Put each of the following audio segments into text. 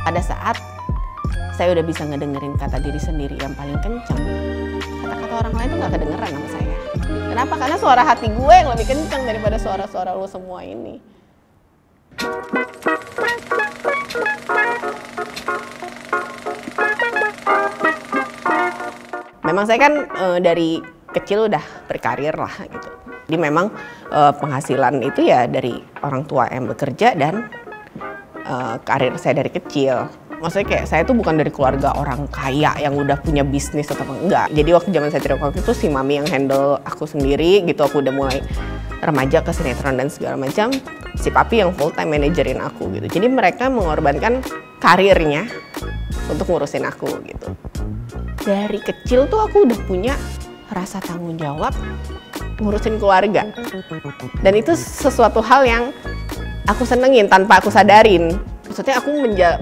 Pada saat saya udah bisa ngedengerin kata diri sendiri yang paling kencang, kata-kata orang lain tuh gak kedengeran sama saya. Kenapa? Karena suara hati gue yang lebih kencang daripada suara-suara lo semua ini. Memang saya kan dari kecil udah berkarir lah gitu. Jadi memang penghasilan itu ya dari orang tua yang bekerja dan karir saya dari kecil. Maksudnya kayak saya tuh bukan dari keluarga orang kaya yang udah punya bisnis atau enggak. Jadi waktu zaman saya tidak waktu itu si mami yang handle aku sendiri gitu. Aku udah mulai remaja ke sinetron dan segala macam. Si papi yang full time manajerin aku gitu. Jadi mereka mengorbankan karirnya untuk ngurusin aku gitu. Dari kecil tuh aku udah punya rasa tanggung jawab ngurusin keluarga. Dan itu sesuatu hal yang aku senengin tanpa aku sadarin. Maksudnya aku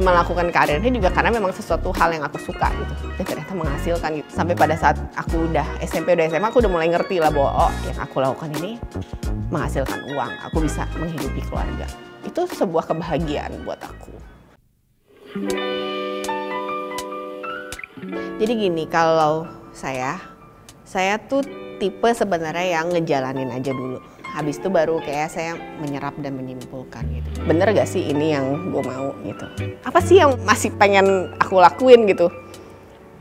melakukan karirnya juga karena memang sesuatu hal yang aku suka gitu. Dan ternyata menghasilkan gitu. Sampai pada saat aku udah SMP, udah SMA, aku udah mulai ngerti lah bahwa yang aku lakukan ini menghasilkan uang. Aku bisa menghidupi keluarga. Itu sebuah kebahagiaan buat aku. Jadi gini, kalau saya tuh tipe sebenarnya yang ngejalanin aja dulu. Habis itu baru kayak saya menyerap dan menyimpulkan gitu. Bener gak sih ini yang gue mau gitu? Apa sih yang masih pengen aku lakuin gitu?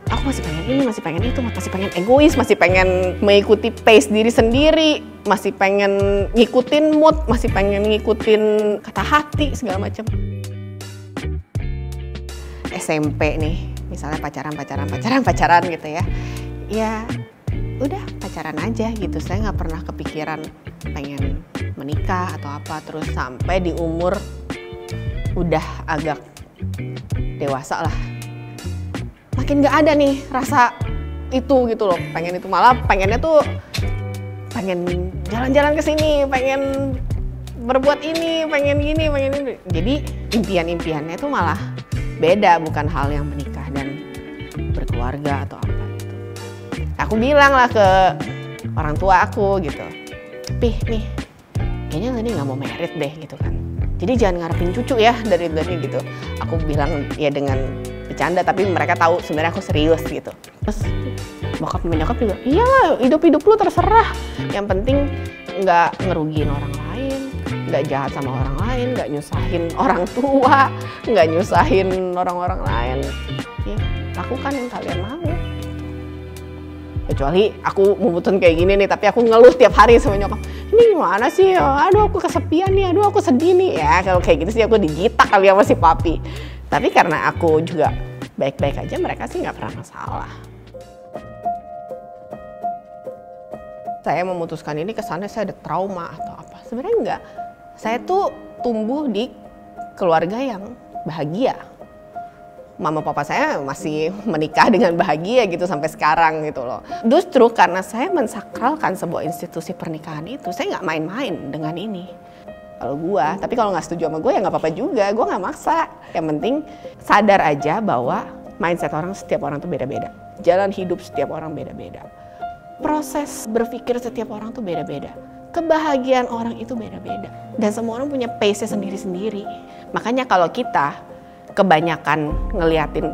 Aku masih pengen ini, masih pengen itu, masih pengen egois, masih pengen mengikuti pace diri sendiri, masih pengen ngikutin mood, masih pengen ngikutin kata hati, segala macam. SMP nih, misalnya pacaran gitu ya. Ya udah pacaran aja gitu. Saya nggak pernah kepikiran pengen menikah atau apa. Terus sampai di umur udah agak dewasa lah, makin nggak ada nih rasa itu gitu loh. Pengen itu, malah pengennya tuh pengen jalan-jalan ke sini, pengen berbuat ini, pengen gini, pengen ini. Jadi impian-impiannya itu malah beda, bukan hal yang menikah dan berkeluarga atau apa gitu. Aku bilang lah ke orang tua aku gitu, Pih nih, kayaknya Leni nggak mau merit deh gitu kan. Jadi jangan ngarepin cucu ya dari Leni gitu. Aku bilang ya dengan bercanda, tapi mereka tahu sebenarnya aku serius gitu. Terus bokap menyokap juga, iya hidup lu terserah. Yang penting nggak ngerugiin orang lain, nggak jahat sama orang lain, nggak nyusahin orang tua, nggak nyusahin orang-orang lain. Ya, lakukan yang kalian mau. Kecuali aku memutuskan kayak gini nih, tapi aku ngeluh tiap hari sama nyokap. Ini gimana sih? Aduh aku kesepian nih, aduh aku sedih nih. Ya kalau kayak gitu sih aku dijitak kali sama si papi. Tapi karena aku juga baik-baik aja, mereka sih nggak pernah masalah. Saya memutuskan ini kesannya saya ada trauma atau apa. Sebenarnya enggak. Saya tuh tumbuh di keluarga yang bahagia. Mama papa saya masih menikah dengan bahagia gitu sampai sekarang gitu loh. Justru karena saya mensakralkan sebuah institusi pernikahan itu, saya nggak main-main dengan ini. Kalau gua, tapi kalau nggak setuju sama gue ya nggak apa-apa juga, gue nggak maksa. Yang penting sadar aja bahwa mindset orang, setiap orang tuh beda-beda. Jalan hidup setiap orang beda-beda. Proses berpikir setiap orang tuh beda-beda. Kebahagiaan orang itu beda-beda. Dan semua orang punya pace-nya sendiri-sendiri. Makanya kalau kita kebanyakan ngeliatin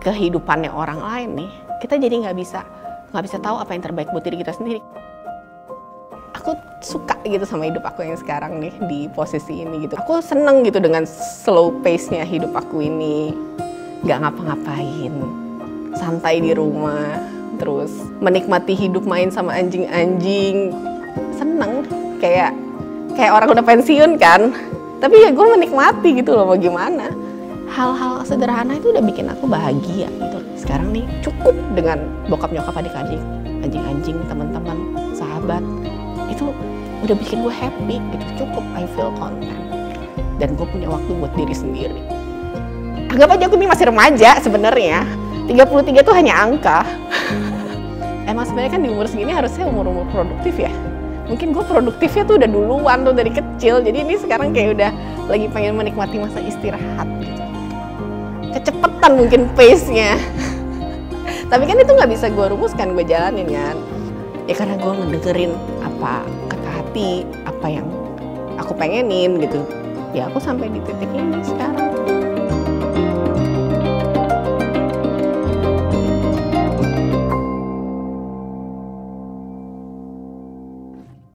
kehidupannya orang lain nih, kita jadi nggak bisa tahu apa yang terbaik buat diri kita sendiri. Aku suka gitu sama hidup aku yang sekarang nih di posisi ini gitu. Aku seneng gitu dengan slow pace-nya hidup aku ini, nggak ngapa-ngapain, santai di rumah, terus menikmati hidup main sama anjing-anjing, seneng kayak orang udah pensiun kan. Tapi ya gue menikmati gitu loh, mau gimana. Hal-hal sederhana itu udah bikin aku bahagia gitu. Sekarang nih cukup dengan bokap nyokap adik-adik, anjing-anjing, teman-teman, sahabat. Itu udah bikin gue happy gitu. Cukup, I feel content. Dan gue punya waktu buat diri sendiri. Anggap aja aku ini masih remaja sebenarnya. 33 tuh hanya angka. Emang sebenarnya kan di umur segini harusnya umur-umur produktif ya. Mungkin gue produktifnya tuh udah duluan tuh dari kecil. Jadi ini sekarang kayak udah lagi pengen menikmati masa istirahat gitu. Kecepetan mungkin pace-nya. Tapi kan itu nggak bisa gue rumuskan, gue jalanin kan. Ya karena gue ngedengerin apa kata hati, apa yang aku pengenin gitu. Ya aku sampai di titik ini sekarang.